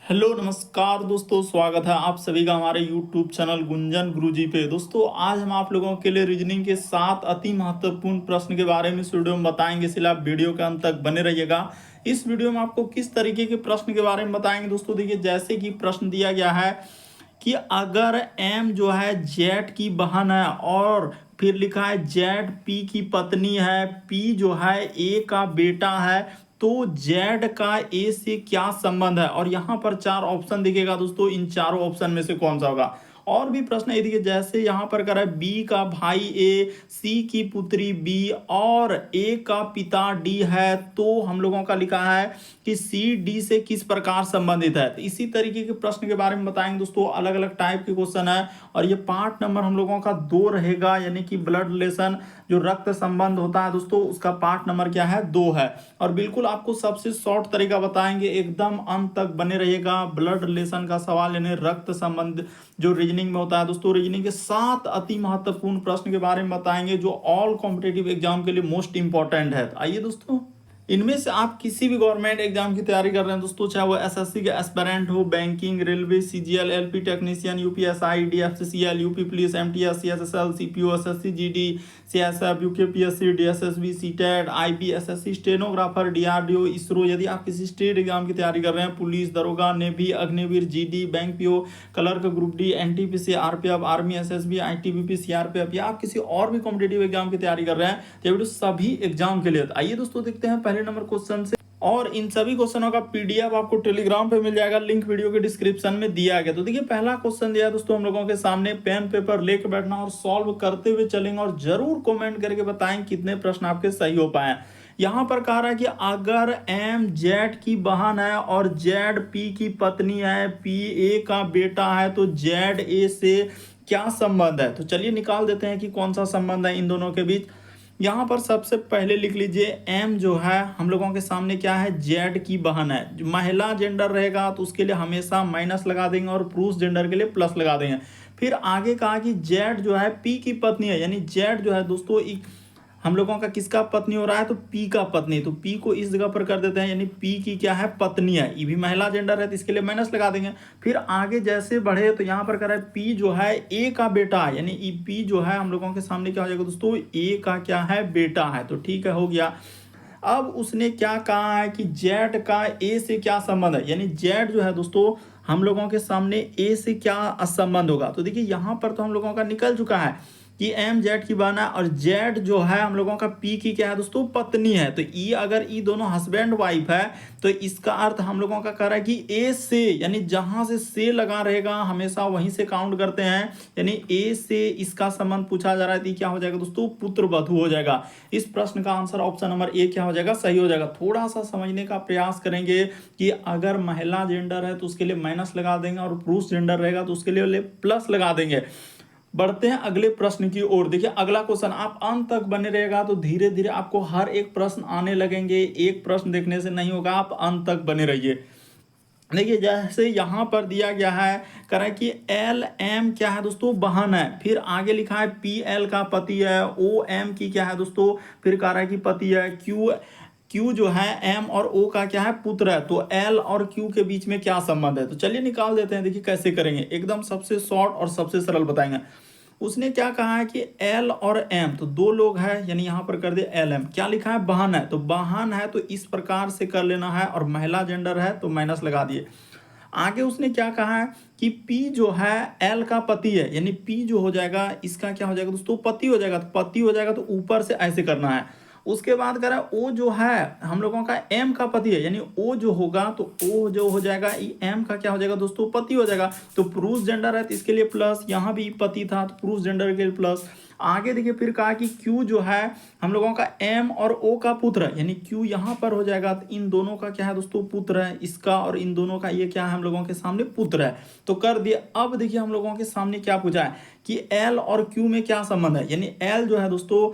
Hello नमस्कार दोस्तों, स्वागत है आप सभी का हमारे YouTube चैनल गुंजन गुरुजी पे। दोस्तों आज हम आप लोगों के लिए रीजनिंग के 7 अति महत्वपूर्ण प्रश्न के बारे में इस वीडियो में बताएंगे, इसलिए आप वीडियो के अंत तक बने रहिएगा। इस वीडियो में आपको किस तरीके के प्रश्न के बारे में बताएंगे दोस्तों। देखिए, जैसे कि प्रश्न दिया गया है कि अगर M जो है Z की बहन है और फिर लिखा है Z P की पत्नी है, P जो है A का बेटा है, तो Z का A से क्या संबंध है। और यहाँ पर 4 ऑप्शन दिखेगा दोस्तों, इन चारों ऑप्शन में से कौन सा होगा। और भी प्रश्न है, देखिए जैसे यहाँ पर करा है B का भाई A, C की पुत्री B और A का पिता D है, तो हम लोगों का लिखा है कि C D से किस प्रकार संबंधित है। तो इसी तरीके के प्रश्न के बारे में बताएंगे दोस्तों, अलग अलग टाइप के क्वेश्चन है। और ये पार्ट नंबर हम लोगों का 2 रहेगा, यानी कि ब्लड रिलेशन जो रक्त संबंध होता है दोस्तों, उसका पार्ट नंबर क्या है, 2 है। और बिल्कुल आपको सबसे शॉर्ट तरीका बताएंगे, एकदम अंत तक बने रहिएगा। ब्लड रिलेशन का सवाल यानी रक्त संबंध जो रीजनिंग में होता है दोस्तों, रीजनिंग के 7 अति महत्वपूर्ण प्रश्न के बारे में बताएंगे जो ऑल कॉम्पिटेटिव एग्जाम के लिए मोस्ट इंपॉर्टेंट है। आइए दोस्तों, इनमें से आप किसी भी गवर्नमेंट एग्जाम की तैयारी कर रहे हैं दोस्तों, चाहे वो एसएससी के एस्पिरेंट हो, banking, railway, CGL, LP technician, UPSI, DFCCL, UP police, MTS, CSSL, CPO, SSC, GD, CSF, UKPSC, DSSB, CTET, IB, SSC, stenographer, DRDO, ISRO. यदि आप किसी स्टेट एग्जाम की तैयारी कर रहे हैं, पुलिस, दरोगा, navy, Agniveer, GD, bank PO, clerk, group D, NTPC, RPF, army, SSB, ITBP, CRPF, या आप किसी और भी कॉम्पिटेटिव एग्जाम की तैयारी कर रहे हैं, तो वीडियो सभी एग्जाम के लिए। आइए दोस्तों देखते हैं पहले नंबर क्वेश्चन से। और इन सभी क्वेश्चनों का पीडीएफ आपको टेलीग्राम पे मिल जाएगा, लिंक वीडियो के डिस्क्रिप्शन में दिया गया। तो देखिए पहला क्वेश्चन दिया है दोस्तों हम लोगों के सामने, पेन पेपर लेके बैठना और सॉल्व करते हुए चलेंगे, और जरूर कमेंट करके बताएं कितने प्रश्न आपके सही हो पाए। यहाँ पर कह रहा है कि अगर M Z की बहन है और Z P की पत्नी है, P A का बेटा है, तो Z A से क्या संबंध है। तो चलिए निकाल देते हैं कि कौन सा संबंध है इन दोनों के बीच। यहाँ पर सबसे पहले लिख लीजिए, M जो है हम लोगों के सामने क्या है, Z की बहन है। जो महिला जेंडर रहेगा तो उसके लिए हमेशा माइनस लगा देंगे और पुरुष जेंडर के लिए प्लस लगा देंगे। फिर आगे कहा कि Z जो है P की पत्नी है, यानी Z जो है दोस्तों हम लोगों का किसका पत्नी हो रहा है, तो P का पत्नी। तो P को इस जगह पर कर देते हैं, यानी P की क्या है, पत्नी है। ये भी महिला जेंडर है तो इसके लिए माइनस लगा देंगे। फिर आगे जैसे बढ़े तो यहाँ पर कर रहा है P जो है A का बेटा है, यानी P जो है हम लोगों के सामने क्या हो जाएगा दोस्तों, A का क्या है, बेटा है। तो ठीक है, हो गया। अब उसने क्या कहा है कि Z का A से क्या संबंध है, यानी Z जो है दोस्तों हम लोगों के सामने A से क्या संबंध होगा। तो देखिए यहाँ पर तो हम लोगों का निकल चुका है कि M Z की बहन है, और Z जो है हम लोगों का P की क्या है दोस्तों, पत्नी है। तो E अगर E दोनों हस्बैंड वाइफ है, तो इसका अर्थ हम लोगों का कह रहा है कि A से, यानी जहां से लगा रहेगा हमेशा वहीं से काउंट करते हैं, यानी A से इसका संबंध पूछा जा रहा है, तो क्या हो जाएगा दोस्तों, पुत्र वधु हो जाएगा। इस प्रश्न का आंसर ऑप्शन नंबर A क्या हो जाएगा, सही हो जाएगा। थोड़ा सा समझने का प्रयास करेंगे कि अगर महिला जेंडर है तो उसके लिए माइनस लगा देंगे, और पुरुष जेंडर रहेगा तो उसके लिए प्लस लगा देंगे। बढ़ते हैं अगले प्रश्न की ओर। देखिए अगला क्वेश्चन, आप अंत तक बने रहेगा तो धीरे धीरे आपको हर एक प्रश्न आने लगेंगे, एक प्रश्न देखने से नहीं होगा, आप अंत तक बने रहिए। देखिए जैसे यहाँ पर दिया गया है, कह रहा है कि एल एम क्या है दोस्तों, बहन है। फिर आगे लिखा है पी एल का पति है, ओ एम की क्या है दोस्तों, फिर कह रहा है कि पति है। क्यू जो है एम और ओ का क्या है, पुत्र है। तो एल और क्यू के बीच में क्या संबंध है, तो चलिए निकाल देते हैं। देखिए कैसे करेंगे, एकदम सबसे शॉर्ट और सबसे सरल बताएंगे। उसने क्या कहा है कि एल और एम, तो 2 लोग हैं, यानी यहां पर कर दे एल एम। क्या लिखा है, बहन है, तो बहन है तो इस प्रकार से कर लेना है, और महिला जेंडर है तो माइनस लगा दिए। आगे उसने क्या कहा है कि P जो है L का पति है, यानी P जो हो जाएगा इसका क्या हो जाएगा दोस्तों, पति हो जाएगा। तो पति हो जाएगा तो ऊपर से ऐसे करना है। उसके बाद कह रहा है O जो है हम लोगों का M का पति है, यानी O जो होगा तो O जो हो जाएगा M का क्या हो जाएगा दोस्तों, पति हो जाएगा। तो पुरुष जेंडर है तो इसके लिए प्लस, यहाँ भी पति था तो पुरुष जेंडर के लिए प्लस। आगे देखिए फिर कहा कि Q जो है हम लोगों का M और O का पुत्र है, यानी Q यहाँ पर हो जाएगा तो इन दोनों का क्या है दोस्तों, पुत्र है इसका, और इन दोनों का ये क्या है, हम लोगों के सामने पुत्र है। तो कर दिए। अब देखिए हम लोगों के सामने क्या पूछा है कि L और Q में क्या संबंध है, यानी L जो है दोस्तों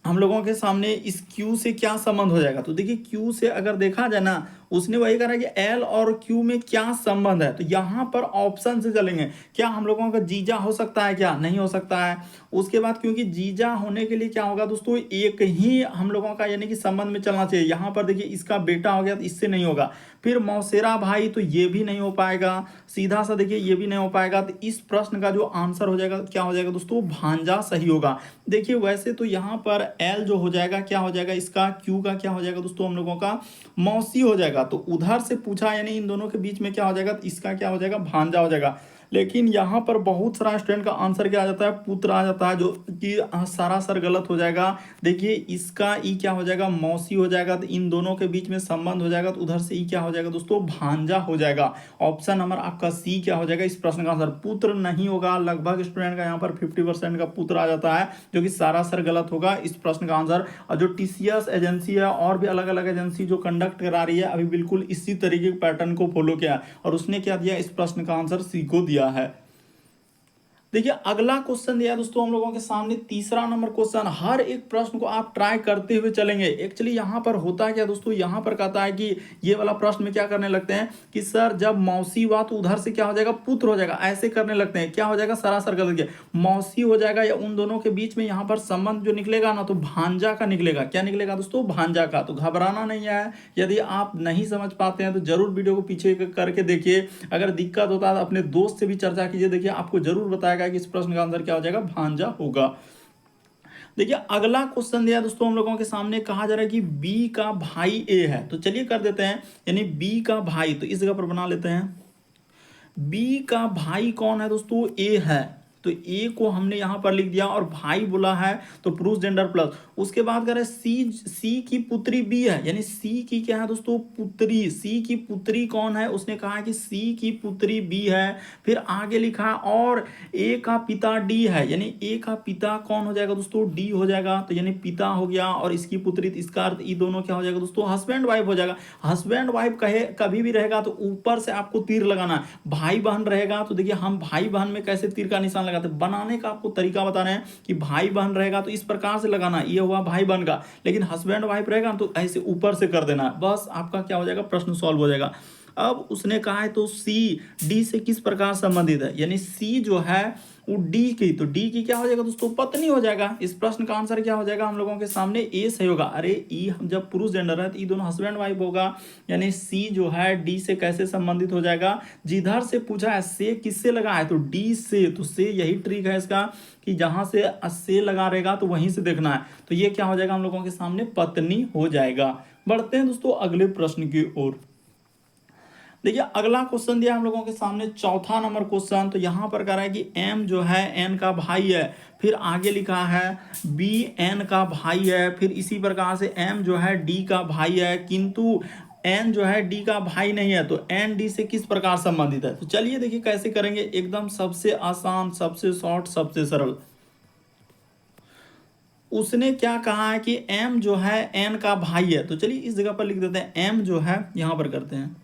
हम लोगों के सामने इस Q से क्या संबंध हो जाएगा। तो देखिए Q से अगर देखा जाए ना, उसने वही करा कि एल और क्यू में क्या संबंध है, तो यहाँ पर ऑप्शन से चलेंगे। क्या हम लोगों का जीजा हो सकता है, क्या नहीं हो सकता है। उसके बाद क्योंकि जीजा होने के लिए क्या होगा दोस्तों, एक ही हम लोगों का यानी कि संबंध में चलना चाहिए। यहाँ पर देखिए इसका बेटा हो गया तो इससे नहीं होगा। फिर मौसेरा भाई, तो ये भी नहीं हो पाएगा। सीधा सा देखिए ये भी नहीं हो पाएगा। तो इस प्रश्न का जो आंसर हो जाएगा क्या हो जाएगा दोस्तों, भांजा सही होगा। देखिए वैसे तो यहाँ पर एल जो हो जाएगा क्या हो जाएगा, इसका क्यू का क्या हो जाएगा दोस्तों, हम लोगों का मौसी हो जाएगा। तो उधर से पूछा यानी इन दोनों के बीच में क्या हो जाएगा, तो इसका क्या हो जाएगा, भांजा हो जाएगा। लेकिन यहाँ पर बहुत सारा स्टूडेंट का आंसर क्या आ जाता है, पुत्र आ जाता है, जो कि सरासर गलत हो जाएगा। देखिए इसका ई क्या हो जाएगा, मौसी हो जाएगा। तो इन दोनों के बीच में संबंध हो जाएगा, तो उधर से ई क्या हो जाएगा दोस्तों, भांजा हो जाएगा। ऑप्शन नंबर आपका सी क्या हो जाएगा इस प्रश्न का आंसर, पुत्र नहीं होगा। लगभग स्टूडेंट का यहाँ पर 50% का पुत्र आ जाता है, जो कि सरासर गलत होगा इस प्रश्न का आंसर। और जो टीसीएस एजेंसी है और भी अलग अलग एजेंसी जो कंडक्ट करा रही है, अभी बिल्कुल इसी तरीके के पैटर्न को फॉलो किया और उसने क्या दिया, इस प्रश्न का आंसर सी को दिया है। देखिए अगला क्वेश्चन दिया दोस्तों हम लोगों के सामने, तीसरा नंबर क्वेश्चन। हर एक प्रश्न को आप ट्राई करते हुए चलेंगे। एक्चुअली यहाँ पर होता है क्या दोस्तों, यहाँ पर कहता है कि ये वाला प्रश्न में क्या करने लगते हैं कि सर जब मौसी हुआ तो उधर से क्या हो जाएगा, पुत्र हो जाएगा, ऐसे करने लगते हैं। क्या हो जाएगा, सरासर गलत किया, मौसी हो जाएगा या उन दोनों के बीच में यहाँ पर संबंध जो निकलेगा ना, तो भांजा का निकलेगा। क्या निकलेगा दोस्तों, भांजा का। तो घबराना नहीं है, यदि आप नहीं समझ पाते हैं तो जरूर वीडियो को पीछे करके देखिए। अगर दिक्कत होता है तो अपने दोस्त से भी चर्चा कीजिए, देखिए आपको जरूर बताएगा कि इस प्रश्न का आंसर क्या हो जाएगा, भांजा होगा। देखिए अगला क्वेश्चन दिया दोस्तों हम लोगों के सामने, कहा जा रहा है कि बी का भाई ए है। तो चलिए कर देते हैं, यानी बी का भाई, तो इस जगह पर बना लेते हैं। बी का भाई कौन है दोस्तों, ए है। तो ए को हमने यहां पर लिख दिया और भाई बोला है तो पुरुष जेंडर प्लस। उसके बाद कह रहे सी की पुत्री बी है, यानी सी की क्या है दोस्तों, पुत्री। सी की पुत्री कौन है, उसने कहा है कि सी की पुत्री बी है। फिर आगे लिखा है और ए का पिता डी है, यानी ए का पिता कौन हो जाएगा दोस्तों, डी हो जाएगा। तो यानी पिता हो गया और इसकी पुत्री, तो इसका अर्थ ये दोनों क्या हो जाएगा दोस्तों, हस्बैंड वाइफ हो जाएगा। हस्बैंड वाइफ कहे कभी भी रहेगा तो ऊपर से आपको तीर लगाना है। भाई बहन रहेगा तो देखिए हम भाई बहन में कैसे तीर का निशान लगाते, बनाने का आपको तरीका बता रहे हैं कि भाई बहन रहेगा तो इस प्रकार से लगाना, ये हुआ भाई बहन का। लेकिन हस्बैंड वाइफ रहेगा तो ऐसे ऊपर से कर देना, बस आपका क्या हो जाएगा, प्रश्न सॉल्व हो जाएगा। अब उसने कहा है तो सी डी से किस प्रकार संबंधित है, यानी सी जो है वो डी की, तो डी की क्या हो जाएगा दोस्तों, पत्नी हो जाएगा। इस प्रश्न का आंसर क्या हो जाएगा हम लोगों के सामने, ए सही होगा। अरे ई जब पुरुष जेंडर है तो ये दोनों हस्बैंड वाइफ होगा, यानी सी जो है डी से कैसे संबंधित हो जाएगा। जिधर से पूछा है से किससे लगा है, तो डी से, तो से यही ट्रिक है इसका कि जहां से लगा रहेगा तो वहीं से देखना है। तो ये क्या हो जाएगा हम लोगों के सामने, पत्नी हो जाएगा। बढ़ते हैं दोस्तों अगले प्रश्न की ओर। देखिए अगला क्वेश्चन दिया हम लोगों के सामने, चौथा नंबर क्वेश्चन। तो यहां पर कह रहा है कि एम जो है एन का भाई है। फिर आगे लिखा है बी एन का भाई है। फिर इसी प्रकार से एम जो है डी का भाई है, किंतु एन जो है डी का भाई नहीं है। तो एन डी से किस प्रकार संबंधित है, तो चलिए देखिए कैसे करेंगे। एकदम सबसे आसान, सबसे शॉर्ट, सबसे सरल। उसने क्या कहा है कि एम जो है एन का भाई है। तो चलिए इस जगह पर लिख देते हैं, एम जो है यहां पर करते हैं,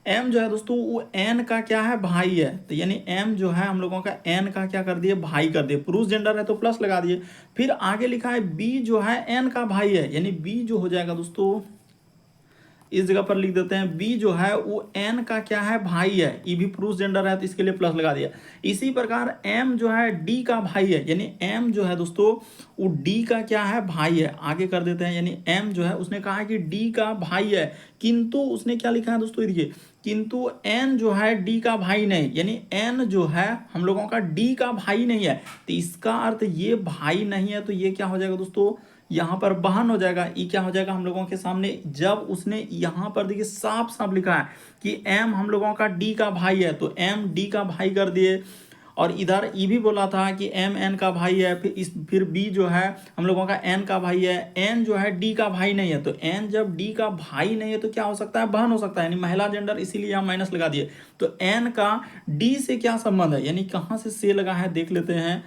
एम जो है दोस्तों वो एन का क्या है, भाई है। तो यानी एम जो है हम लोगों का एन का क्या कर दिए, भाई कर दिए। पुरुष जेंडर है तो प्लस लगा दिए। फिर आगे लिखा है बी जो है एन का भाई है, यानी बी जो हो जाएगा दोस्तों, इस जगह पर लिख देते हैं बी जो है वो एन का क्या है, भाई है। ये भी पुरुष जेंडर है तो इसके लिए प्लस लगा दिया। इसी प्रकार एम जो है डी का भाई है, यानी एम जो है दोस्तों वो डी का क्या है, भाई है। आगे कर देते हैं, यानी एम जो है उसने कहा कि डी का भाई है, किंतु उसने क्या लिखा है दोस्तों, देखिए किंतु एन जो है डी का भाई नहीं, यानी एन जो है हम लोगों का डी का भाई नहीं है। तो इसका अर्थ ये भाई नहीं है, तो ये क्या हो जाएगा दोस्तों, यहाँ पर बहन हो जाएगा। ये क्या हो जाएगा हम लोगों के सामने, जब उसने यहाँ पर देखिए साफ साफ लिखा है कि एम हम लोगों का डी का भाई है, तो एम डी का भाई कर दिए। और इधर ये भी बोला था कि एम एन का भाई है। फिर बी जो है हम लोगों का एन का भाई है। एन जो है डी का भाई नहीं है, तो एन जब डी का भाई नहीं है तो क्या हो सकता है, बहन हो सकता है, यानी महिला जेंडर, इसीलिए हम माइनस लगा दिए। तो एन का डी से क्या संबंध है, यानी कहाँ से लगा है देख लेते हैं।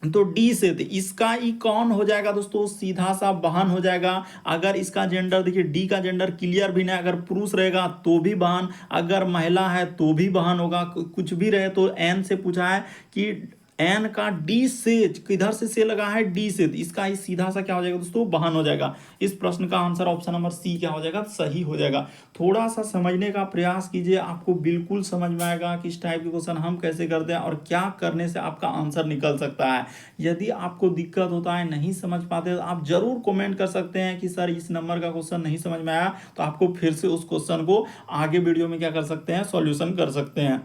तो डी से, तो इसका ई कौन हो जाएगा दोस्तों, सीधा सा बहन हो जाएगा। अगर इसका जेंडर देखिए, डी का जेंडर क्लियर भी नहीं, अगर पुरुष रहेगा तो भी बहन, अगर महिला है तो भी बहन होगा, कुछ भी रहे। तो एन से पूछा है कि एन का डी से, किधर से लगा है, डी से, तो इसका ही सीधा सा क्या हो जाएगा दोस्तों, बहन हो जाएगा। इस प्रश्न का आंसर ऑप्शन नंबर सी क्या हो जाएगा, सही हो जाएगा। थोड़ा सा समझने का प्रयास कीजिए, आपको बिल्कुल समझ में आएगा कि इस टाइप के क्वेश्चन हम कैसे करते हैं और क्या करने से आपका आंसर निकल सकता है। यदि आपको दिक्कत होता है, नहीं समझ पाते, तो आप जरूर कमेंट कर सकते हैं कि सर इस नंबर का क्वेश्चन नहीं समझ में आया, तो आपको फिर से उस क्वेश्चन को आगे वीडियो में क्या कर सकते हैं, सॉल्यूशन कर सकते हैं।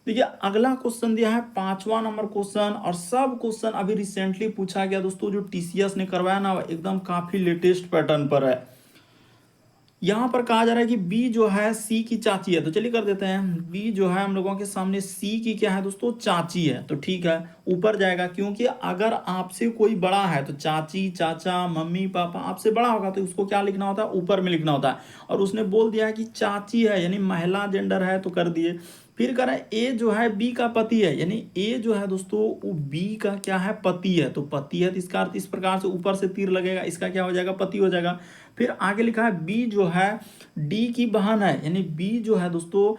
देखिए अगला क्वेश्चन दिया है 5वां नंबर क्वेश्चन, और सब क्वेश्चन अभी रिसेंटली पूछा गया दोस्तों, जो टीसीएस ने करवाया ना, एकदम काफी लेटेस्ट पैटर्न पर है। यहां पर कहा जा रहा है कि बी जो है सी की चाची है, तो चलिए कर देते हैं। बी जो है हम लोगों के सामने सी की क्या है दोस्तों, चाची है, तो ठीक है ऊपर जाएगा, क्योंकि अगर आपसे कोई बड़ा है तो चाची, चाचा, मम्मी, पापा आपसे बड़ा होगा तो उसको क्या लिखना होता है, ऊपर में लिखना होता है। और उसने बोल दिया है कि चाची है, यानी महिला जेंडर है, तो कर दिए। फिर कह रहा है ए जो है बी का पति है, यानी ए जो है दोस्तों वो बी का क्या है, पति है, तो पति है, तो इसका अर्थ इस प्रकार से ऊपर से तीर लगेगा, इसका क्या हो जाएगा, पति हो जाएगा। फिर आगे लिखा है बी जो है डी की बहन है, यानी बी जो है दोस्तों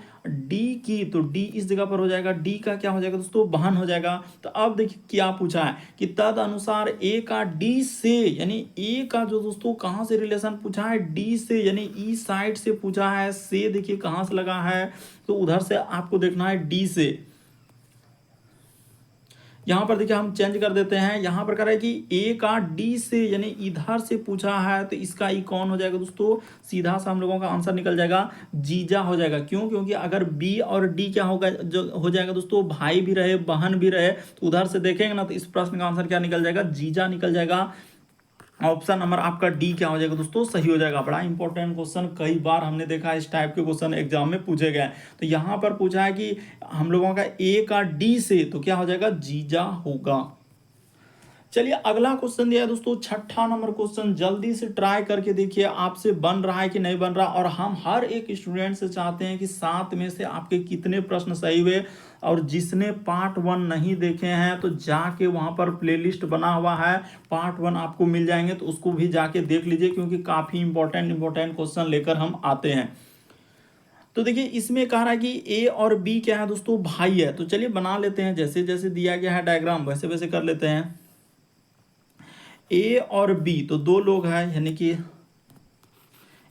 डी की, तो डी इस जगह पर हो जाएगा, डी का क्या हो जाएगा दोस्तों, बहन हो जाएगा। तो अब देखिए क्या पूछा है कि तद अनुसार ए का डी से, यानी ए का जो दोस्तों कहां से रिलेशन पूछा है, डी से, यानी ई साइड से पूछा है, से देखिए कहां से लगा है, तो उधर से आपको देखना है डी से। यहां पर देखिए हम चेंज कर देते हैं, यहां पर कह रहा है कि ए का डी से, यानी इधर से पूछा है, तो इसका ई कौन हो जाएगा दोस्तों, सीधा सा हम लोगों का आंसर निकल जाएगा, जीजा हो जाएगा। क्यों, क्योंकि अगर बी और डी क्या होगा, जो हो जाएगा दोस्तों, भाई भी रहे बहन भी रहे, तो उधर से देखेंगे ना, तो इस प्रश्न का आंसर क्या निकल जाएगा, जीजा निकल जाएगा। ऑप्शन नंबर आपका डी क्या हो जाएगा दोस्तों, सही हो जाएगा। बड़ा इंपॉर्टेंट क्वेश्चन, कई बार हमने देखा इस टाइप के क्वेश्चन एग्जाम में पूछे गए। तो यहां पर पूछा है कि हम लोगों का ए का डी से, तो क्या हो जाएगा, जीजा होगा। चलिए अगला क्वेश्चन दिया है दोस्तों, 6ठा नंबर क्वेश्चन, जल्दी से ट्राई करके देखिए आपसे बन रहा है कि नहीं बन रहा। और हम हर एक स्टूडेंट से चाहते हैं कि 7 में से आपके कितने प्रश्न सही हुए, और जिसने पार्ट 1 नहीं देखे हैं तो जाके वहां पर प्लेलिस्ट बना हुआ है, पार्ट 1 आपको मिल जाएंगे, तो उसको भी जाके देख लीजिए, क्योंकि काफी इंपॉर्टेंट क्वेश्चन लेकर हम आते हैं। तो देखिए इसमें कह रहा है कि ए और बी क्या है दोस्तों, भाई है, तो चलिए बना लेते हैं, जैसे जैसे दिया गया है डायग्राम वैसे वैसे कर लेते हैं। ए और बी तो दो लोग हैं, यानी कि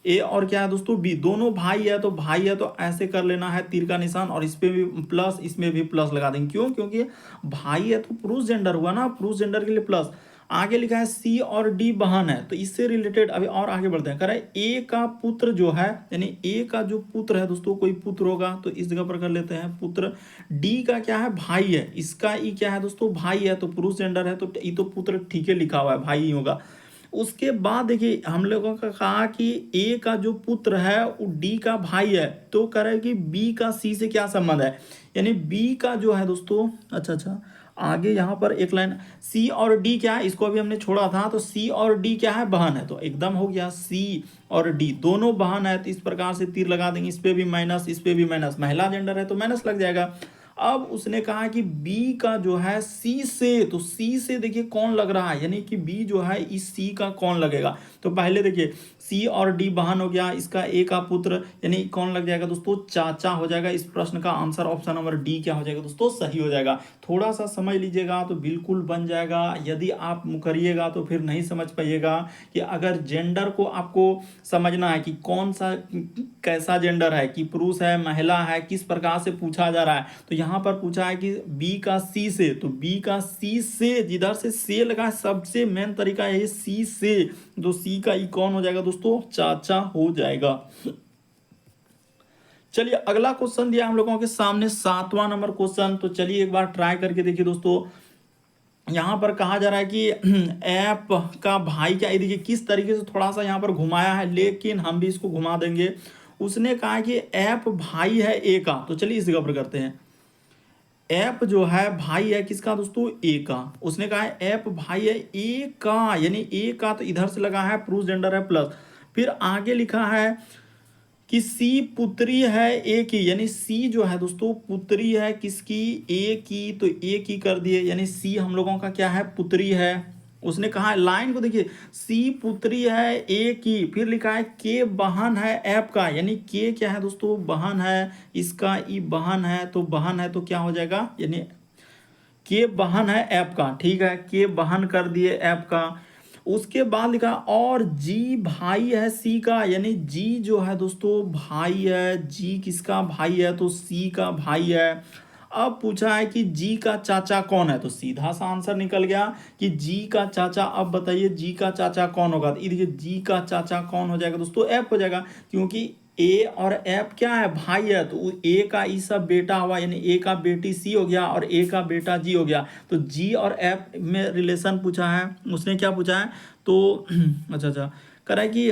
ए और क्या है दोस्तों, बी, दोनों भाई है, तो भाई है तो ऐसे कर लेना है तीर का निशान, और इस पे भी प्लस, इसमें भी प्लस लगा देंगे। क्यों, क्योंकि भाई है तो पुरुष जेंडर हुआ ना, पुरुष जेंडर के लिए प्लस। आगे लिखा है सी और डी बहन है, तो इससे रिलेटेड अभी और आगे बढ़ते हैं। कह रहा है ए का पुत्र जो है, यानी ए का जो पुत्र है दोस्तों, कोई पुत्र होगा, तो इस जगह पर कर लेते हैं पुत्र। डी का क्या है, भाई है, इसका ई क्या है दोस्तों, भाई है, तो पुरुष जेंडर है, तो ई तो पुत्र ठीक है लिखा हुआ है, भाई ही होगा। उसके बाद देखिए हम लोगों का कहा कि ए का जो पुत्र है वो डी का भाई है, तो कह रहा है कि बी का सी से क्या संबंध है, यानी बी का जो है दोस्तों, अच्छा आगे यहाँ पर एक लाइन, सी और डी क्या है, इसको अभी हमने छोड़ा था, तो सी और डी क्या है, बहन है, तो एकदम हो गया, सी और डी दोनों बहन है, तो इस प्रकार से तीर लगा देंगे, इस पे भी माइनस, इस पे भी माइनस, महिला जेंडर है तो माइनस लग जाएगा। अब उसने कहा कि B का जो है C से, तो C से देखिए कौन लग रहा है, यानी कि B जो है इस C का कौन लगेगा। तो पहले देखिए C और D बहन हो गया, इसका A का पुत्र, यानी कौन लग जाएगा दोस्तों, चाचा हो जाएगा। इस प्रश्न का आंसर ऑप्शन नंबर डी क्या हो जाएगा दोस्तों, सही हो जाएगा। थोड़ा सा समझ लीजिएगा तो बिल्कुल बन जाएगा, यदि आप मुकरिएगा तो फिर नहीं समझ पाइएगा। कि अगर जेंडर को आपको समझना है कि कौन सा कैसा जेंडर है, कि पुरुष है महिला है, किस प्रकार से पूछा जा रहा है, तो यहाँ पर पूछा है कि बी का सी से, तो बी का सी से, जिधर से लगा है, सबसे मेन तरीका है सी से, तो सी का ई कौन हो जाएगा दोस्तों, चाचा हो जाएगा। चलिए अगला क्वेश्चन दिया हम लोगों के सामने 7वां नंबर क्वेश्चन, तो चलिए एक बार ट्राई करके देखिए दोस्तों। यहां पर कहा जा रहा है कि ऐप का भाई क्या, देखिए किस तरीके से थोड़ा सा यहां पर घुमाया है, लेकिन हम भी इसको घुमा देंगे। उसने कहा कि ऐप भाई है ए का, तो चलिए इस जगह पर करते हैं। ऐप जो है भाई है किसका दोस्तों, ए का। उसने कहा है ऐप भाई है ए का, यानी ए का, तो इधर से लगा है प्रूफ जेंडर है प्लस। फिर आगे लिखा है कि सी पुत्री है ए की, यानी सी जो है दोस्तों पुत्री है किसकी, ए की, तो ए की कर दिए, यानी सी हम लोगों का क्या है, पुत्री है। उसने कहा लाइन को देखिए, सी पुत्री है ए की, फिर लिखा है के बहन है ऐप का, यानी के क्या है दोस्तों, बहन है, इसका ई बहन है, तो बहन है तो क्या हो जाएगा, यानी के बहन है ऐप का, ठीक है, के बहन कर दिए ऐप का। उसके बाद लिखा और जी भाई है सी का, यानी जी जो है दोस्तों भाई है, जी किसका भाई है तो सी का भाई है। अब पूछा है कि जी का चाचा कौन है, तो सीधा सा आंसर निकल गया कि जी का चाचा। अब बताइए जी का चाचा कौन होगा, तो ये देखिए जी का चाचा कौन हो जाएगा दोस्तों, ऐप हो जाएगा, क्योंकि ए और ऐप क्या है, भाई है, तो ए का ई सब बेटा हुआ, यानी ए का बेटी सी हो गया और ए का बेटा जी हो गया। तो जी और ऐप में रिलेशन पूछा है, उसने क्या पूछा है तो अच्छा कह रहा है कि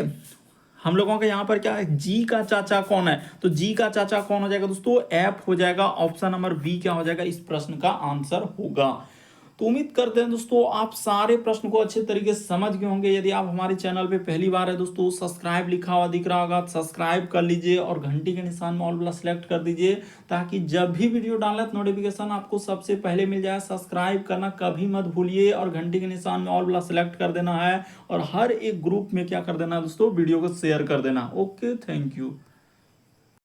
हम लोगों के यहाँ पर क्या है, जी का चाचा कौन है, तो जी का चाचा कौन हो जाएगा दोस्तों, ऐप हो जाएगा। ऑप्शन नंबर बी क्या हो जाएगा, इस प्रश्न का आंसर होगा। तो उम्मीद करते हैं दोस्तों आप सारे प्रश्न को अच्छे तरीके से समझ गए होंगे। यदि आप हमारे चैनल पे पहली बार है दोस्तों, सब्सक्राइब लिखा हुआ दिख रहा होगा, सब्सक्राइब कर लीजिए और घंटी के निशान में ऑल वाला सेलेक्ट कर दीजिए, ताकि जब भी वीडियो डालें तो नोटिफिकेशन आपको सबसे पहले मिल जाए। सब्सक्राइब करना कभी मत भूलिए और घंटी के निशान में ऑल वाला सेलेक्ट कर देना है, और हर एक ग्रुप में क्या कर देना है दोस्तों, वीडियो को शेयर कर देना। Okay, thank you.